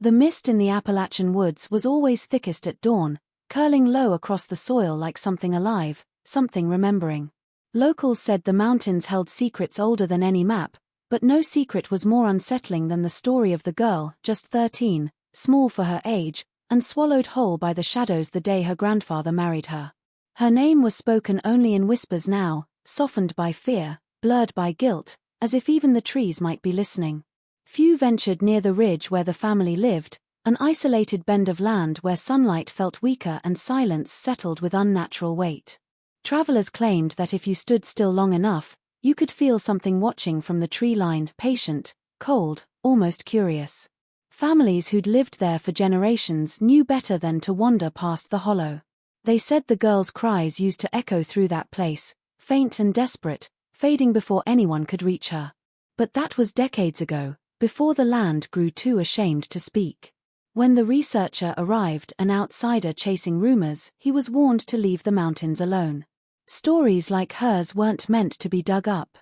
The mist in the Appalachian woods was always thickest at dawn, curling low across the soil like something alive, something remembering. Locals said the mountains held secrets older than any map, but no secret was more unsettling than the story of the girl, just 13, small for her age, and swallowed whole by the shadows the day her grandfather married her. Her name was spoken only in whispers now, softened by fear, blurred by guilt, as if even the trees might be listening. Few ventured near the ridge where the family lived, an isolated bend of land where sunlight felt weaker and silence settled with unnatural weight. Travelers claimed that if you stood still long enough, you could feel something watching from the tree line, patient, cold, almost curious. Families who'd lived there for generations knew better than to wander past the hollow. They said the girl's cries used to echo through that place, faint and desperate, fading before anyone could reach her. But that was decades ago, before the land grew too ashamed to speak. When the researcher arrived, an outsider chasing rumors, he was warned to leave the mountains alone. Stories like hers weren't meant to be dug up.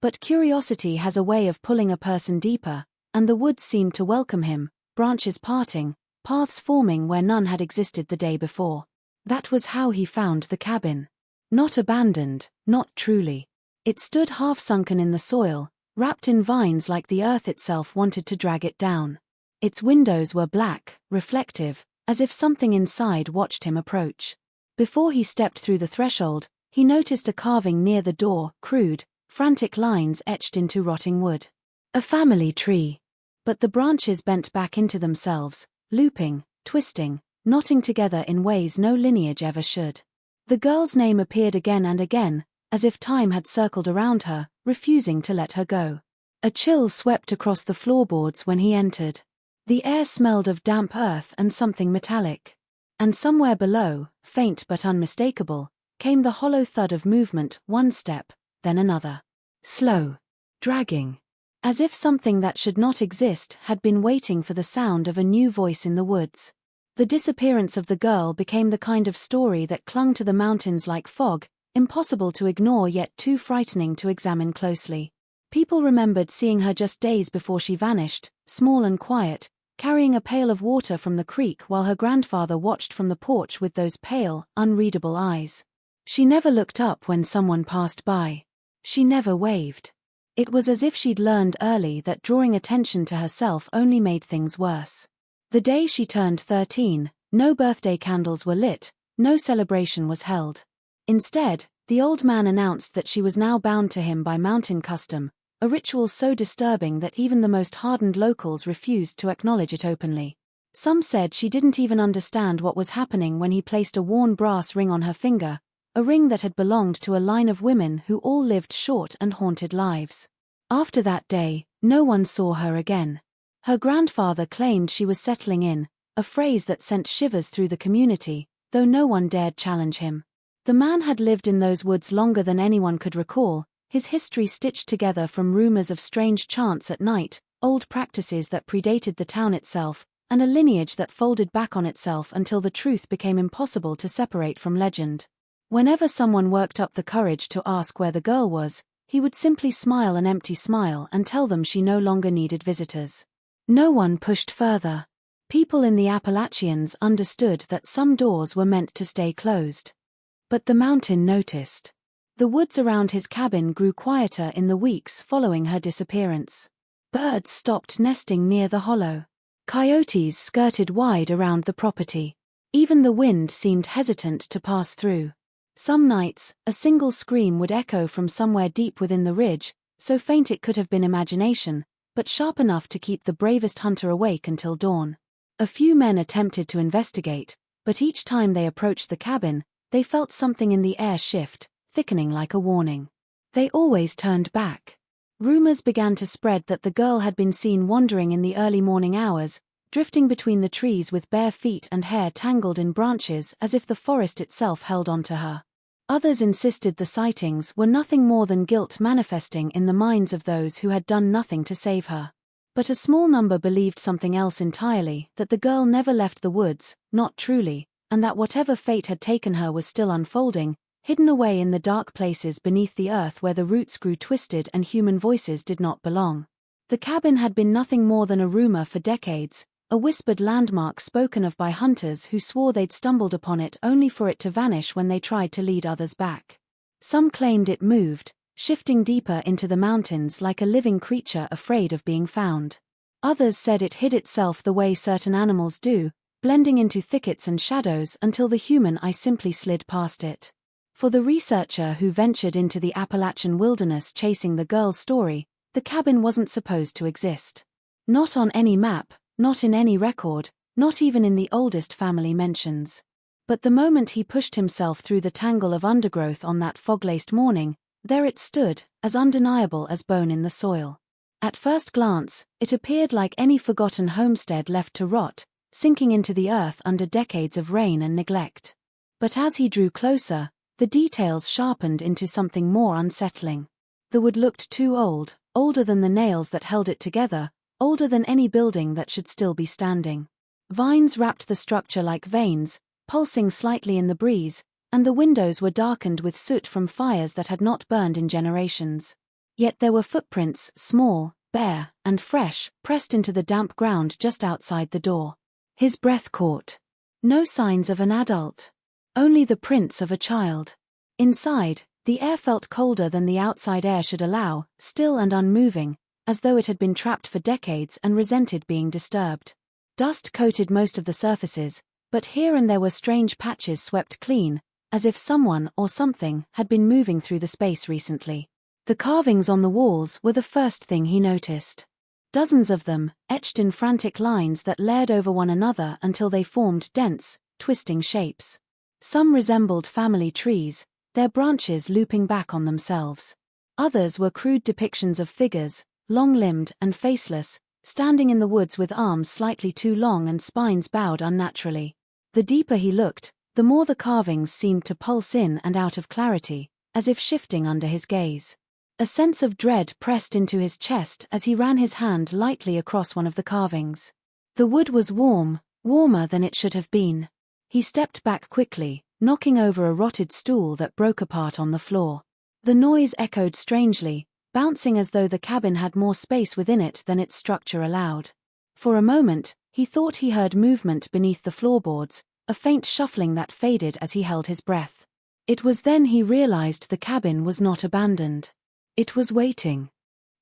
But curiosity has a way of pulling a person deeper, and the woods seemed to welcome him, branches parting, paths forming where none had existed the day before. That was how he found the cabin. Not abandoned, not truly. It stood half-sunken in the soil, wrapped in vines like the earth itself wanted to drag it down. Its windows were black, reflective, as if something inside watched him approach. Before he stepped through the threshold, he noticed a carving near the door, crude, frantic lines etched into rotting wood. A family tree. But the branches bent back into themselves, looping, twisting, knotting together in ways no lineage ever should. The girl's name appeared again and again, as if time had circled around her, refusing to let her go. A chill swept across the floorboards when he entered. The air smelled of damp earth and something metallic. And somewhere below, faint but unmistakable, came the hollow thud of movement, one step, then another. Slow. Dragging. As if something that should not exist had been waiting for the sound of a new voice in the woods. The disappearance of the girl became the kind of story that clung to the mountains like fog, impossible to ignore yet too frightening to examine closely. People remembered seeing her just days before she vanished, small and quiet, carrying a pail of water from the creek while her grandfather watched from the porch with those pale, unreadable eyes. She never looked up when someone passed by. She never waved. It was as if she'd learned early that drawing attention to herself only made things worse. The day she turned 13, no birthday candles were lit, no celebration was held. Instead, the old man announced that she was now bound to him by mountain custom, a ritual so disturbing that even the most hardened locals refused to acknowledge it openly. Some said she didn't even understand what was happening when he placed a worn brass ring on her finger, a ring that had belonged to a line of women who all lived short and haunted lives. After that day, no one saw her again. Her grandfather claimed she was settling in, a phrase that sent shivers through the community, though no one dared challenge him. The man had lived in those woods longer than anyone could recall, his history stitched together from rumors of strange chants at night, old practices that predated the town itself, and a lineage that folded back on itself until the truth became impossible to separate from legend. Whenever someone worked up the courage to ask where the girl was, he would simply smile an empty smile and tell them she no longer needed visitors. No one pushed further. People in the Appalachians understood that some doors were meant to stay closed. But the mountain noticed. The woods around his cabin grew quieter in the weeks following her disappearance. Birds stopped nesting near the hollow. Coyotes skirted wide around the property. Even the wind seemed hesitant to pass through. Some nights, a single scream would echo from somewhere deep within the ridge, so faint it could have been imagination, but sharp enough to keep the bravest hunter awake until dawn. A few men attempted to investigate, but each time they approached the cabin, they felt something in the air shift, thickening like a warning. They always turned back. Rumors began to spread that the girl had been seen wandering in the early morning hours, drifting between the trees with bare feet and hair tangled in branches as if the forest itself held on to her. Others insisted the sightings were nothing more than guilt manifesting in the minds of those who had done nothing to save her. But a small number believed something else entirely, that the girl never left the woods, not truly, and that whatever fate had taken her was still unfolding, hidden away in the dark places beneath the earth where the roots grew twisted and human voices did not belong. The cabin had been nothing more than a rumor for decades, a whispered landmark spoken of by hunters who swore they'd stumbled upon it only for it to vanish when they tried to lead others back. Some claimed it moved, shifting deeper into the mountains like a living creature afraid of being found. Others said it hid itself the way certain animals do, blending into thickets and shadows until the human eye simply slid past it. For the researcher who ventured into the Appalachian wilderness chasing the girl's story, the cabin wasn't supposed to exist. Not on any map, not in any record, not even in the oldest family mentions. But the moment he pushed himself through the tangle of undergrowth on that fog-laced morning, there it stood, as undeniable as bone in the soil. At first glance, it appeared like any forgotten homestead left to rot, sinking into the earth under decades of rain and neglect. But as he drew closer, the details sharpened into something more unsettling. The wood looked too old, older than the nails that held it together, older than any building that should still be standing. Vines wrapped the structure like veins, pulsing slightly in the breeze, and the windows were darkened with soot from fires that had not burned in generations. Yet there were footprints, small, bare, and fresh, pressed into the damp ground just outside the door. His breath caught. No signs of an adult. Only the prints of a child. Inside, the air felt colder than the outside air should allow, still and unmoving, as though it had been trapped for decades and resented being disturbed. Dust coated most of the surfaces, but here and there were strange patches swept clean, as if someone or something had been moving through the space recently. The carvings on the walls were the first thing he noticed. Dozens of them, etched in frantic lines that layered over one another until they formed dense, twisting shapes. Some resembled family trees, their branches looping back on themselves. Others were crude depictions of figures, long-limbed and faceless, standing in the woods with arms slightly too long and spines bowed unnaturally. The deeper he looked, the more the carvings seemed to pulse in and out of clarity, as if shifting under his gaze. A sense of dread pressed into his chest as he ran his hand lightly across one of the carvings. The wood was warm, warmer than it should have been. He stepped back quickly, knocking over a rotted stool that broke apart on the floor. The noise echoed strangely, bouncing as though the cabin had more space within it than its structure allowed. For a moment, he thought he heard movement beneath the floorboards, a faint shuffling that faded as he held his breath. It was then he realized the cabin was not abandoned. It was waiting.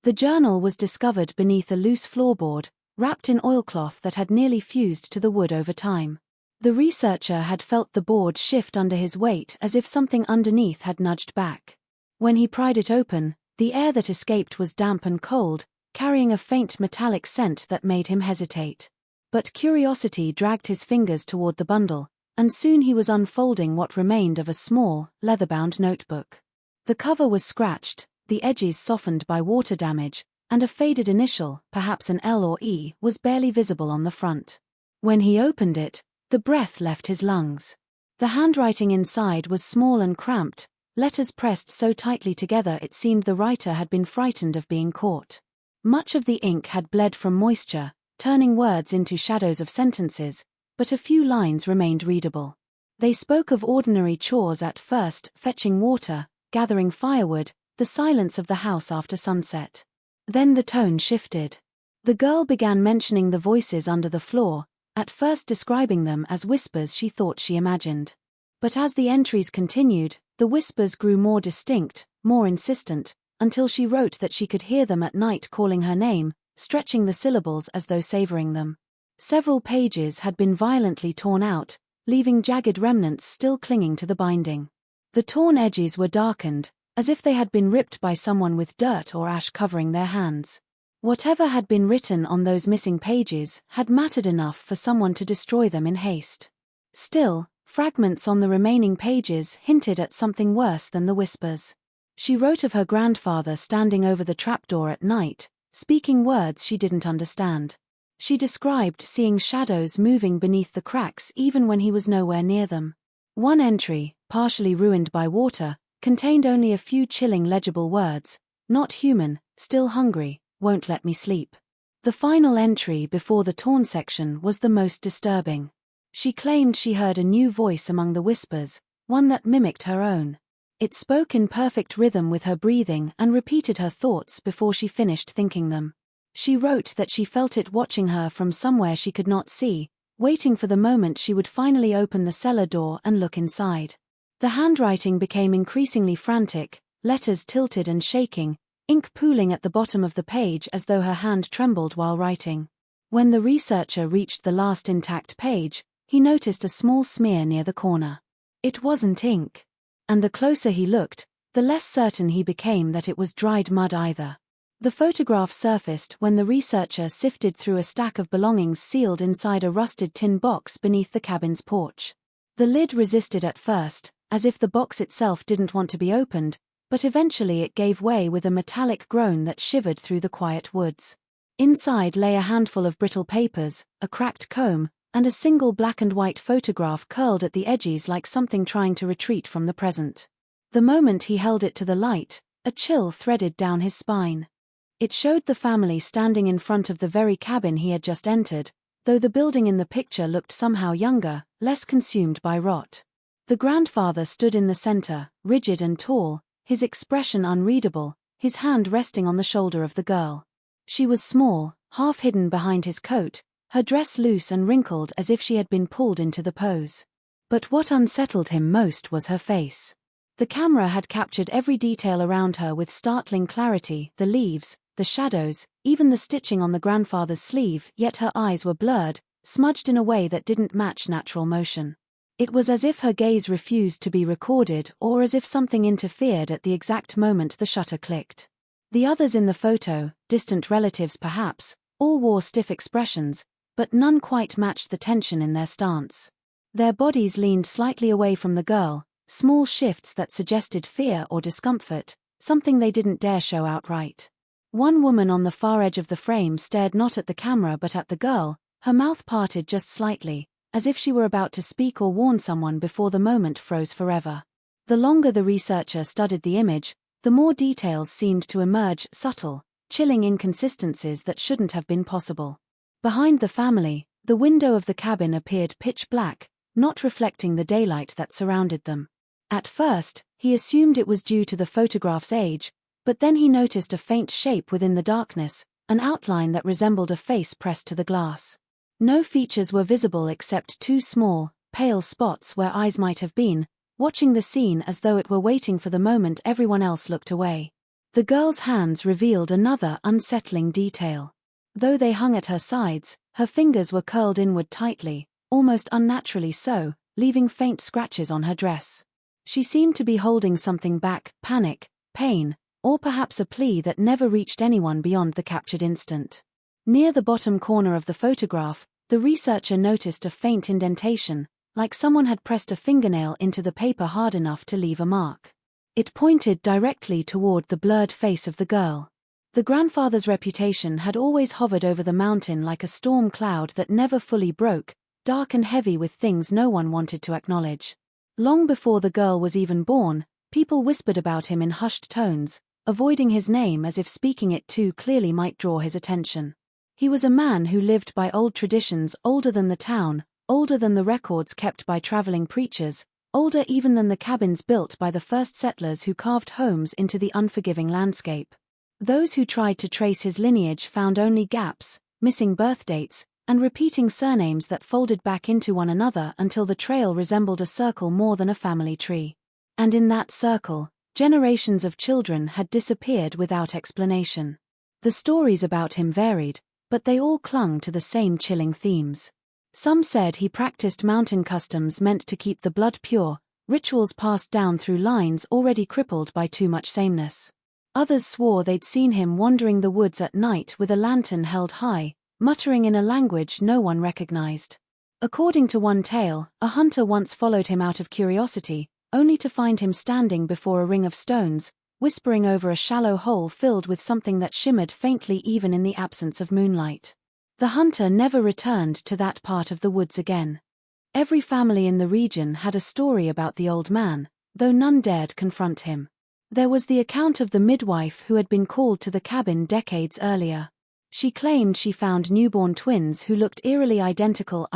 The journal was discovered beneath a loose floorboard, wrapped in oilcloth that had nearly fused to the wood over time. The researcher had felt the board shift under his weight as if something underneath had nudged back. When he pried it open, the air that escaped was damp and cold, carrying a faint metallic scent that made him hesitate. But curiosity dragged his fingers toward the bundle, and soon he was unfolding what remained of a small, leather-bound notebook. The cover was scratched, the edges softened by water damage, and a faded initial, perhaps an L or E, was barely visible on the front. When he opened it, the breath left his lungs. The handwriting inside was small and cramped, letters pressed so tightly together it seemed the writer had been frightened of being caught. Much of the ink had bled from moisture, turning words into shadows of sentences, but a few lines remained readable. They spoke of ordinary chores at first, fetching water, gathering firewood, the silence of the house after sunset. Then the tone shifted. The girl began mentioning the voices under the floor, at first describing them as whispers she thought she imagined. But as the entries continued, the whispers grew more distinct, more insistent, until she wrote that she could hear them at night calling her name, stretching the syllables as though savoring them. Several pages had been violently torn out, leaving jagged remnants still clinging to the binding. The torn edges were darkened, as if they had been ripped by someone with dirt or ash covering their hands. Whatever had been written on those missing pages had mattered enough for someone to destroy them in haste. Still, fragments on the remaining pages hinted at something worse than the whispers. She wrote of her grandfather standing over the trapdoor at night, speaking words she didn't understand. She described seeing shadows moving beneath the cracks even when he was nowhere near them. One entry, partially ruined by water, contained only a few chilling legible words: "Not human, still hungry, won't let me sleep." The final entry before the torn section was the most disturbing. She claimed she heard a new voice among the whispers, one that mimicked her own. It spoke in perfect rhythm with her breathing and repeated her thoughts before she finished thinking them. She wrote that she felt it watching her from somewhere she could not see, waiting for the moment she would finally open the cellar door and look inside. The handwriting became increasingly frantic, letters tilted and shaking, ink pooling at the bottom of the page as though her hand trembled while writing. When the researcher reached the last intact page, he noticed a small smear near the corner. It wasn't ink. And the closer he looked, the less certain he became that it was dried mud either. The photograph surfaced when the researcher sifted through a stack of belongings sealed inside a rusted tin box beneath the cabin's porch. The lid resisted at first, as if the box itself didn't want to be opened, but eventually it gave way with a metallic groan that shivered through the quiet woods. Inside lay a handful of brittle papers, a cracked comb, and a single black and white photograph curled at the edges like something trying to retreat from the present. The moment he held it to the light, a chill threaded down his spine. It showed the family standing in front of the very cabin he had just entered, though the building in the picture looked somehow younger, less consumed by rot. The grandfather stood in the center, rigid and tall, his expression unreadable, his hand resting on the shoulder of the girl. She was small, half hidden behind his coat, her dress loose and wrinkled as if she had been pulled into the pose. But what unsettled him most was her face. The camera had captured every detail around her with startling clarity, the leaves, the shadows, even the stitching on the grandfather's sleeve, yet her eyes were blurred, smudged in a way that didn't match natural motion. It was as if her gaze refused to be recorded or as if something interfered at the exact moment the shutter clicked. The others in the photo, distant relatives perhaps, all wore stiff expressions, but none quite matched the tension in their stance. Their bodies leaned slightly away from the girl, small shifts that suggested fear or discomfort, something they didn't dare show outright. One woman on the far edge of the frame stared not at the camera but at the girl, her mouth parted just slightly, as if she were about to speak or warn someone before the moment froze forever. The longer the researcher studied the image, the more details seemed to emerge, subtle, chilling inconsistencies that shouldn't have been possible. Behind the family, the window of the cabin appeared pitch black, not reflecting the daylight that surrounded them. At first, he assumed it was due to the photograph's age, but then he noticed a faint shape within the darkness, an outline that resembled a face pressed to the glass. No features were visible except two small, pale spots where eyes might have been, watching the scene as though it were waiting for the moment everyone else looked away. The girl's hands revealed another unsettling detail. Though they hung at her sides, her fingers were curled inward tightly, almost unnaturally so, leaving faint scratches on her dress. She seemed to be holding something back, panic, pain, or perhaps a plea that never reached anyone beyond the captured instant. Near the bottom corner of the photograph, the researcher noticed a faint indentation, like someone had pressed a fingernail into the paper hard enough to leave a mark. It pointed directly toward the blurred face of the girl. The grandfather's reputation had always hovered over the mountain like a storm cloud that never fully broke, dark and heavy with things no one wanted to acknowledge. Long before the girl was even born, people whispered about him in hushed tones, avoiding his name as if speaking it too clearly might draw his attention. He was a man who lived by old traditions older than the town, older than the records kept by traveling preachers, older even than the cabins built by the first settlers who carved homes into the unforgiving landscape. Those who tried to trace his lineage found only gaps, missing birth dates, and repeating surnames that folded back into one another until the trail resembled a circle more than a family tree. And in that circle, generations of children had disappeared without explanation. The stories about him varied, but they all clung to the same chilling themes. Some said he practiced mountain customs meant to keep the blood pure, rituals passed down through lines already crippled by too much sameness. Others swore they'd seen him wandering the woods at night with a lantern held high, muttering in a language no one recognized. According to one tale, a hunter once followed him out of curiosity, only to find him standing before a ring of stones, whispering over a shallow hole filled with something that shimmered faintly even in the absence of moonlight. The hunter never returned to that part of the woods again. Every family in the region had a story about the old man, though none dared confront him. There was the account of the midwife who had been called to the cabin decades earlier. She claimed she found newborn twins who looked eerily identical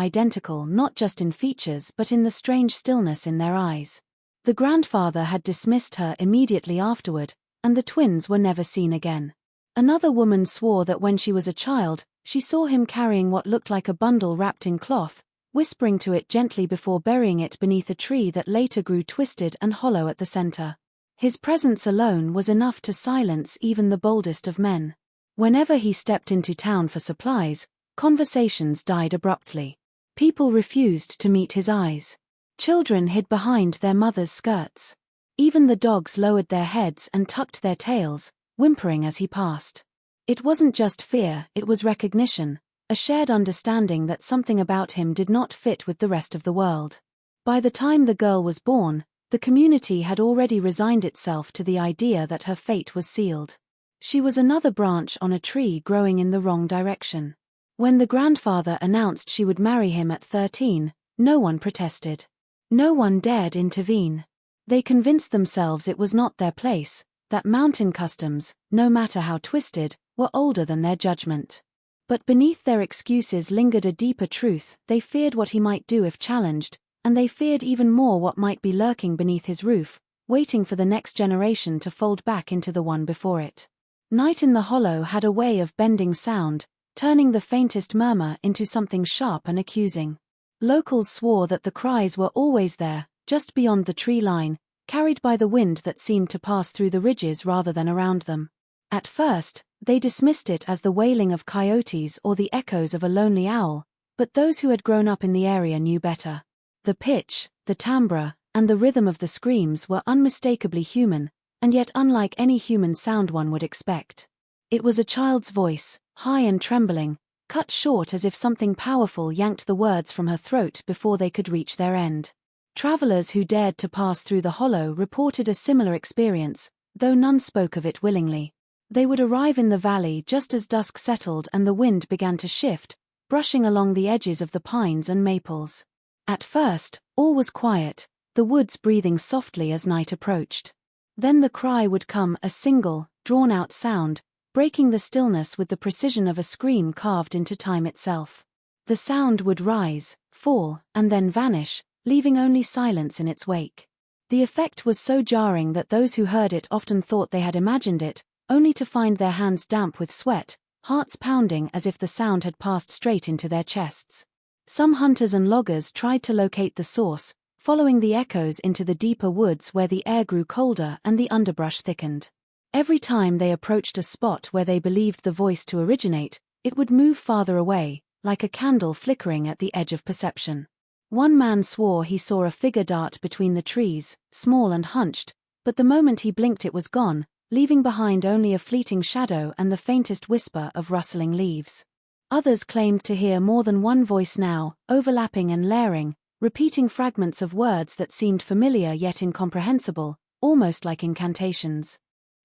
not just in features but in the strange stillness in their eyes. The grandfather had dismissed her immediately afterward, and the twins were never seen again. Another woman swore that when she was a child, she saw him carrying what looked like a bundle wrapped in cloth, whispering to it gently before burying it beneath a tree that later grew twisted and hollow at the center. His presence alone was enough to silence even the boldest of men. Whenever he stepped into town for supplies, conversations died abruptly. People refused to meet his eyes. Children hid behind their mothers' skirts. Even the dogs lowered their heads and tucked their tails, whimpering as he passed. It wasn't just fear, it was recognition, a shared understanding that something about him did not fit with the rest of the world. By the time the girl was born, the community had already resigned itself to the idea that her fate was sealed. She was another branch on a tree growing in the wrong direction. When the grandfather announced she would marry him at 13, no one protested. No one dared intervene. They convinced themselves it was not their place, that mountain customs, no matter how twisted, were older than their judgment. But beneath their excuses lingered a deeper truth. They feared what he might do if challenged, and they feared even more what might be lurking beneath his roof, waiting for the next generation to fold back into the one before it. Night in the hollow had a way of bending sound, turning the faintest murmur into something sharp and accusing. Locals swore that the cries were always there, just beyond the tree line, carried by the wind that seemed to pass through the ridges rather than around them. At first, they dismissed it as the wailing of coyotes or the echoes of a lonely owl, but those who had grown up in the area knew better. The pitch, the timbre, and the rhythm of the screams were unmistakably human, and yet unlike any human sound one would expect. It was a child's voice, high and trembling, cut short as if something powerful yanked the words from her throat before they could reach their end. Travelers who dared to pass through the hollow reported a similar experience, though none spoke of it willingly. They would arrive in the valley just as dusk settled and the wind began to shift, brushing along the edges of the pines and maples. At first, all was quiet, the woods breathing softly as night approached. Then the cry would come, a single, drawn-out sound, breaking the stillness with the precision of a scream carved into time itself. The sound would rise, fall, and then vanish, leaving only silence in its wake. The effect was so jarring that those who heard it often thought they had imagined it, only to find their hands damp with sweat, hearts pounding as if the sound had passed straight into their chests. Some hunters and loggers tried to locate the source, following the echoes into the deeper woods where the air grew colder and the underbrush thickened. Every time they approached a spot where they believed the voice to originate, it would move farther away, like a candle flickering at the edge of perception. One man swore he saw a figure dart between the trees, small and hunched, but the moment he blinked it was gone, leaving behind only a fleeting shadow and the faintest whisper of rustling leaves. Others claimed to hear more than one voice now, overlapping and layering, repeating fragments of words that seemed familiar yet incomprehensible, almost like incantations.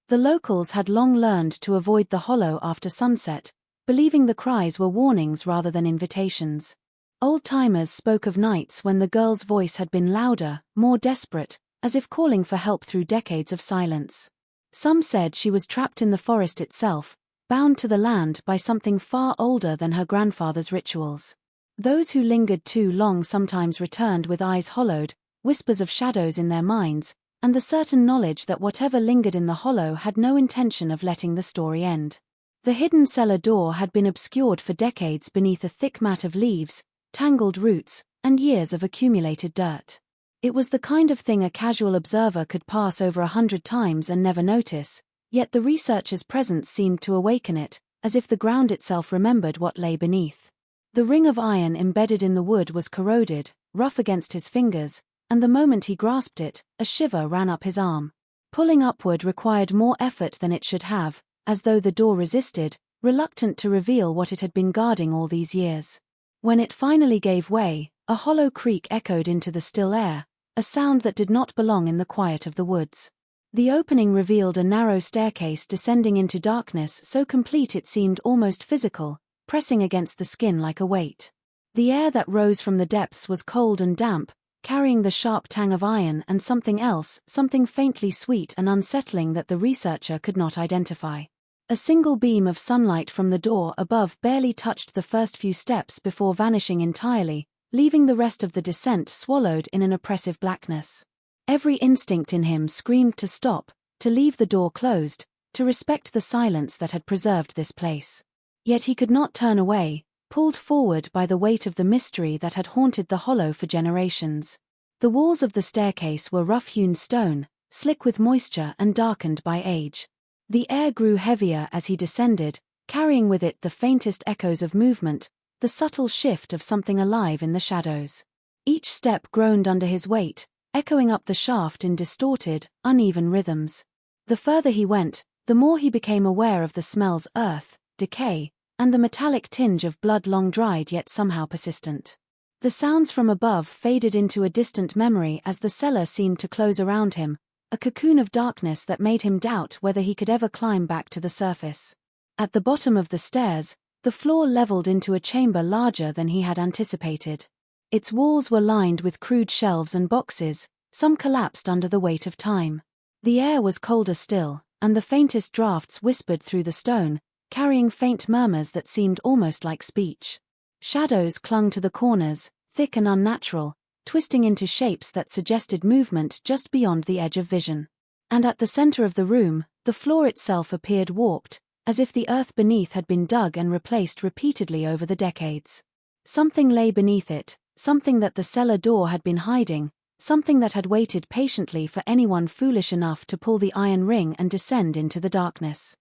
The locals had long learned to avoid the hollow after sunset, believing the cries were warnings rather than invitations. Old-timers spoke of nights when the girl's voice had been louder, more desperate, as if calling for help through decades of silence. Some said she was trapped in the forest itself, bound to the land by something far older than her grandfather's rituals. Those who lingered too long sometimes returned with eyes hollowed, whispers of shadows in their minds, and the certain knowledge that whatever lingered in the hollow had no intention of letting the story end. The hidden cellar door had been obscured for decades beneath a thick mat of leaves, tangled roots, and years of accumulated dirt. It was the kind of thing a casual observer could pass over 100 times and never notice, yet the researcher's presence seemed to awaken it, as if the ground itself remembered what lay beneath. The ring of iron embedded in the wood was corroded, rough against his fingers, and the moment he grasped it, a shiver ran up his arm. Pulling upward required more effort than it should have, as though the door resisted, reluctant to reveal what it had been guarding all these years. When it finally gave way, a hollow creak echoed into the still air, a sound that did not belong in the quiet of the woods. The opening revealed a narrow staircase descending into darkness so complete it seemed almost physical, pressing against the skin like a weight. The air that rose from the depths was cold and damp, carrying the sharp tang of iron and something else, something faintly sweet and unsettling that the researcher could not identify. A single beam of sunlight from the door above barely touched the first few steps before vanishing entirely, leaving the rest of the descent swallowed in an oppressive blackness. Every instinct in him screamed to stop, to leave the door closed, to respect the silence that had preserved this place. Yet he could not turn away, pulled forward by the weight of the mystery that had haunted the hollow for generations. The walls of the staircase were rough-hewn stone, slick with moisture and darkened by age. The air grew heavier as he descended, carrying with it the faintest echoes of movement, the subtle shift of something alive in the shadows. Each step groaned under his weight, echoing up the shaft in distorted, uneven rhythms. The further he went, the more he became aware of the smells: earth, decay, and the metallic tinge of blood long dried yet somehow persistent. The sounds from above faded into a distant memory as the cellar seemed to close around him, a cocoon of darkness that made him doubt whether he could ever climb back to the surface. At the bottom of the stairs, the floor leveled into a chamber larger than he had anticipated. Its walls were lined with crude shelves and boxes, some collapsed under the weight of time. The air was colder still, and the faintest draughts whispered through the stone, carrying faint murmurs that seemed almost like speech. Shadows clung to the corners, thick and unnatural, twisting into shapes that suggested movement just beyond the edge of vision. And at the center of the room, the floor itself appeared warped, as if the earth beneath had been dug and replaced repeatedly over the decades. Something lay beneath it, something that the cellar door had been hiding, something that had waited patiently for anyone foolish enough to pull the iron ring and descend into the darkness.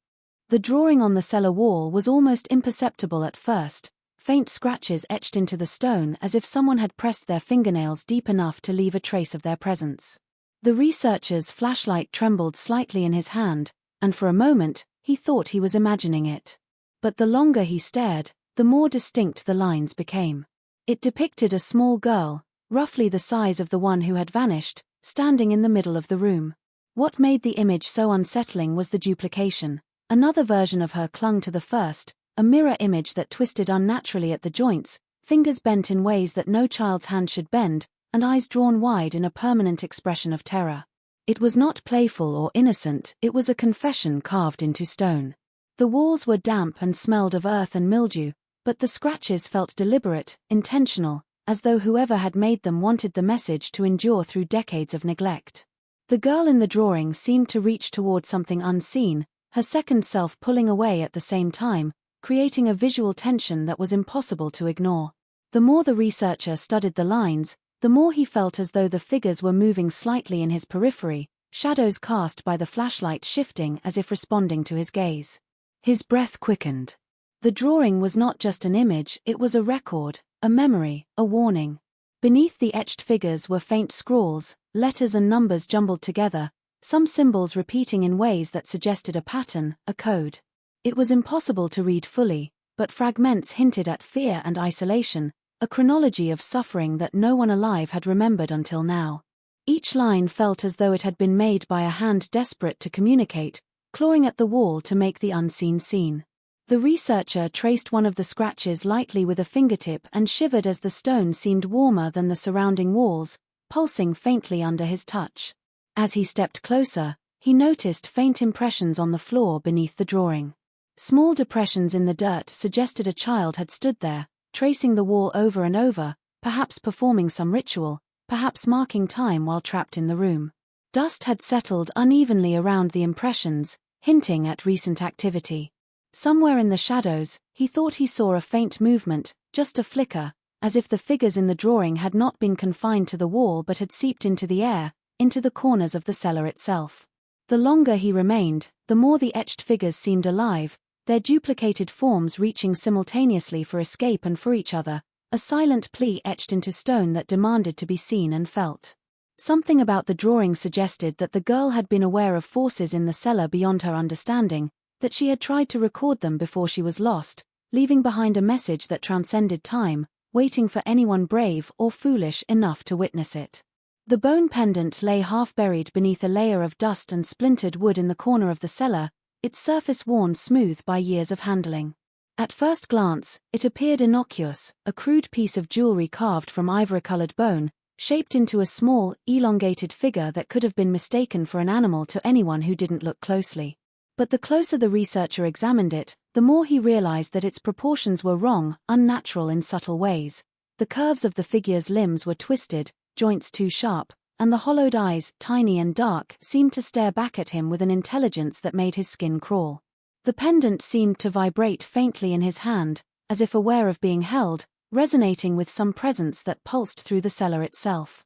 The drawing on the cellar wall was almost imperceptible at first, faint scratches etched into the stone as if someone had pressed their fingernails deep enough to leave a trace of their presence. The researcher's flashlight trembled slightly in his hand, and for a moment, he thought he was imagining it. But the longer he stared, the more distinct the lines became. It depicted a small girl, roughly the size of the one who had vanished, standing in the middle of the room. What made the image so unsettling was the duplication. Another version of her clung to the first, a mirror image that twisted unnaturally at the joints, fingers bent in ways that no child's hand should bend, and eyes drawn wide in a permanent expression of terror. It was not playful or innocent, it was a confession carved into stone. The walls were damp and smelled of earth and mildew, but the scratches felt deliberate, intentional, as though whoever had made them wanted the message to endure through decades of neglect. The girl in the drawing seemed to reach toward something unseen, her second self pulling away at the same time, creating a visual tension that was impossible to ignore. The more the researcher studied the lines, the more he felt as though the figures were moving slightly in his periphery, shadows cast by the flashlight shifting as if responding to his gaze. His breath quickened. The drawing was not just an image, it was a record, a memory, a warning. Beneath the etched figures were faint scrawls, letters and numbers jumbled together, some symbols repeating in ways that suggested a pattern, a code. It was impossible to read fully, but fragments hinted at fear and isolation, a chronology of suffering that no one alive had remembered until now. Each line felt as though it had been made by a hand desperate to communicate, clawing at the wall to make the unseen seen. The researcher traced one of the scratches lightly with a fingertip and shivered as the stone seemed warmer than the surrounding walls, pulsing faintly under his touch. As he stepped closer, he noticed faint impressions on the floor beneath the drawing. Small depressions in the dirt suggested a child had stood there, tracing the wall over and over, perhaps performing some ritual, perhaps marking time while trapped in the room. Dust had settled unevenly around the impressions, hinting at recent activity. Somewhere in the shadows, he thought he saw a faint movement, just a flicker, as if the figures in the drawing had not been confined to the wall but had seeped into the air, into the corners of the cellar itself. The longer he remained, the more the etched figures seemed alive, their duplicated forms reaching simultaneously for escape and for each other, a silent plea etched into stone that demanded to be seen and felt. Something about the drawing suggested that the girl had been aware of forces in the cellar beyond her understanding, that she had tried to record them before she was lost, leaving behind a message that transcended time, waiting for anyone brave or foolish enough to witness it. The bone pendant lay half-buried beneath a layer of dust and splintered wood in the corner of the cellar, its surface worn smooth by years of handling. At first glance, it appeared innocuous, a crude piece of jewelry carved from ivory-colored bone, shaped into a small, elongated figure that could have been mistaken for an animal to anyone who didn't look closely. But the closer the researcher examined it, the more he realized that its proportions were wrong, unnatural in subtle ways. The curves of the figure's limbs were twisted, joints too sharp, and the hollowed eyes, tiny and dark, seemed to stare back at him with an intelligence that made his skin crawl. The pendant seemed to vibrate faintly in his hand, as if aware of being held, resonating with some presence that pulsed through the cellar itself.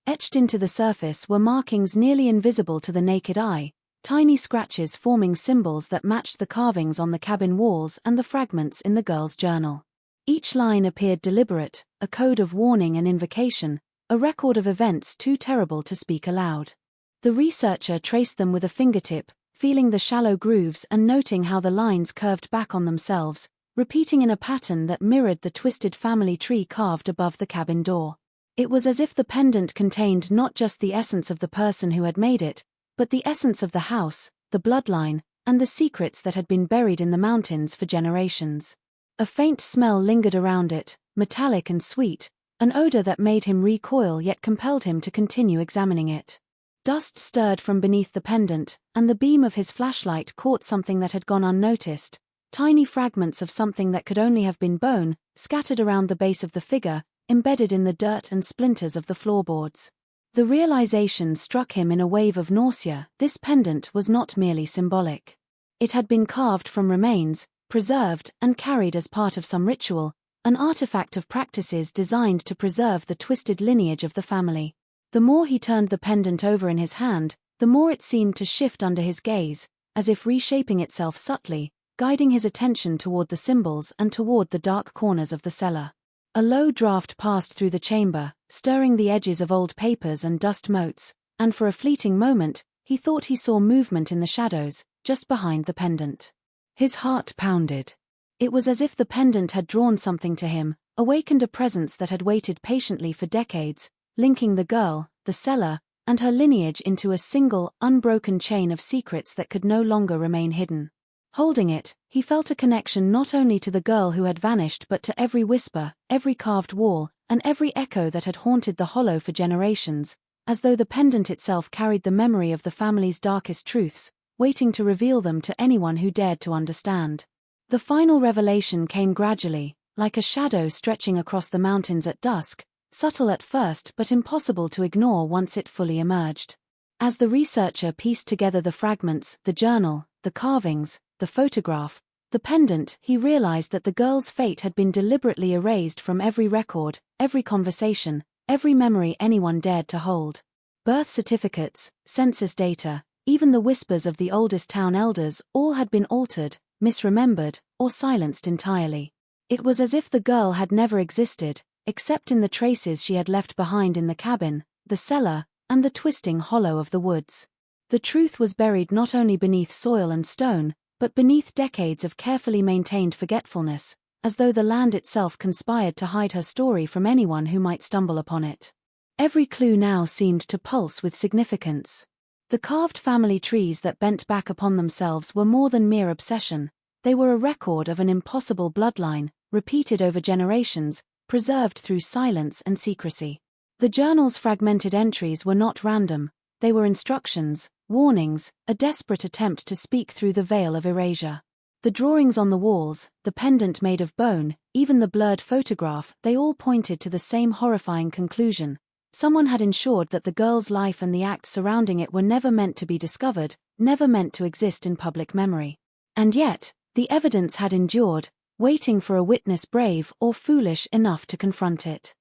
Etched into the surface were markings nearly invisible to the naked eye, tiny scratches forming symbols that matched the carvings on the cabin walls and the fragments in the girl's journal. Each line appeared deliberate, a code of warning and invocation, a record of events too terrible to speak aloud. The researcher traced them with a fingertip, feeling the shallow grooves and noting how the lines curved back on themselves, repeating in a pattern that mirrored the twisted family tree carved above the cabin door. It was as if the pendant contained not just the essence of the person who had made it, but the essence of the house, the bloodline, and the secrets that had been buried in the mountains for generations. A faint smell lingered around it, metallic and sweet, an odor that made him recoil yet compelled him to continue examining it. Dust stirred from beneath the pendant, and the beam of his flashlight caught something that had gone unnoticed, tiny fragments of something that could only have been bone, scattered around the base of the figure, embedded in the dirt and splinters of the floorboards. The realization struck him in a wave of nausea. This pendant was not merely symbolic. It had been carved from remains, preserved and carried as part of some ritual, an artifact of practices designed to preserve the twisted lineage of the family. The more he turned the pendant over in his hand, the more it seemed to shift under his gaze, as if reshaping itself subtly, guiding his attention toward the symbols and toward the dark corners of the cellar. A low draft passed through the chamber, stirring the edges of old papers and dust motes, and for a fleeting moment, he thought he saw movement in the shadows, just behind the pendant. His heart pounded. It was as if the pendant had drawn something to him, awakened a presence that had waited patiently for decades, linking the girl, the cellar, and her lineage into a single, unbroken chain of secrets that could no longer remain hidden. Holding it, he felt a connection not only to the girl who had vanished but to every whisper, every carved wall, and every echo that had haunted the hollow for generations, as though the pendant itself carried the memory of the family's darkest truths, waiting to reveal them to anyone who dared to understand. The final revelation came gradually, like a shadow stretching across the mountains at dusk, subtle at first but impossible to ignore once it fully emerged. As the researcher pieced together the fragments, the journal, the carvings, the photograph, the pendant, he realized that the girl's fate had been deliberately erased from every record, every conversation, every memory anyone dared to hold. Birth certificates, census data, even the whispers of the oldest town elders, all had been altered, misremembered, or silenced entirely. It was as if the girl had never existed, except in the traces she had left behind in the cabin, the cellar, and the twisting hollow of the woods. The truth was buried not only beneath soil and stone, but beneath decades of carefully maintained forgetfulness, as though the land itself conspired to hide her story from anyone who might stumble upon it. Every clue now seemed to pulse with significance. The carved family trees that bent back upon themselves were more than mere obsession. They were a record of an impossible bloodline, repeated over generations, preserved through silence and secrecy. The journal's fragmented entries were not random. They were instructions, warnings, a desperate attempt to speak through the veil of erasure. The drawings on the walls, the pendant made of bone, even the blurred photograph, they all pointed to the same horrifying conclusion. Someone had ensured that the girl's life and the acts surrounding it were never meant to be discovered, never meant to exist in public memory. And yet, the evidence had endured, waiting for a witness brave or foolish enough to confront it.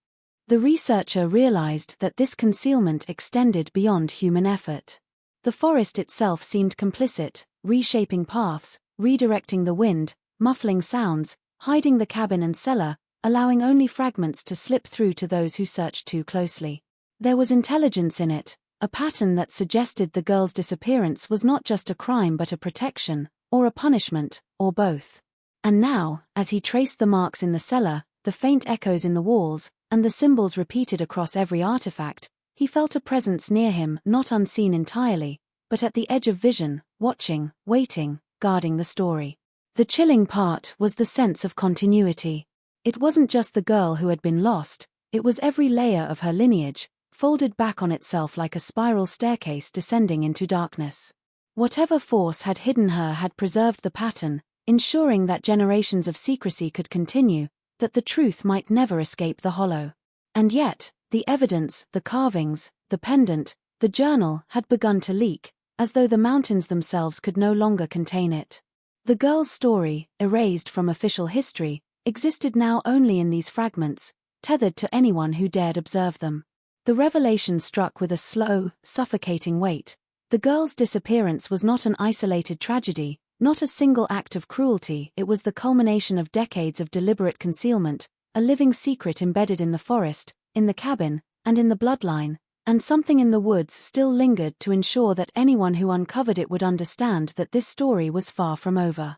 The researcher realized that this concealment extended beyond human effort. The forest itself seemed complicit, reshaping paths, redirecting the wind, muffling sounds, hiding the cabin and cellar, allowing only fragments to slip through to those who searched too closely. There was intelligence in it, a pattern that suggested the girl's disappearance was not just a crime but a protection, or a punishment, or both. And now, as he traced the marks in the cellar, the faint echoes in the walls, and the symbols repeated across every artifact, he felt a presence near him, not unseen entirely, but at the edge of vision, watching, waiting, guarding the story. The chilling part was the sense of continuity. It wasn't just the girl who had been lost, it was every layer of her lineage, folded back on itself like a spiral staircase descending into darkness. Whatever force had hidden her had preserved the pattern, ensuring that generations of secrecy could continue, that the truth might never escape the hollow. And yet, The evidence, the carvings, the pendant, the journal had begun to leak, as though the mountains themselves could no longer contain it. The girl's story, erased from official history, existed now only in these fragments, tethered to anyone who dared observe them. The revelation struck with a slow, suffocating weight. The girl's disappearance was not an isolated tragedy, not a single act of cruelty. It was the culmination of decades of deliberate concealment, a living secret embedded in the forest, in the cabin, and in the bloodline, and something in the woods still lingered to ensure that anyone who uncovered it would understand that this story was far from over.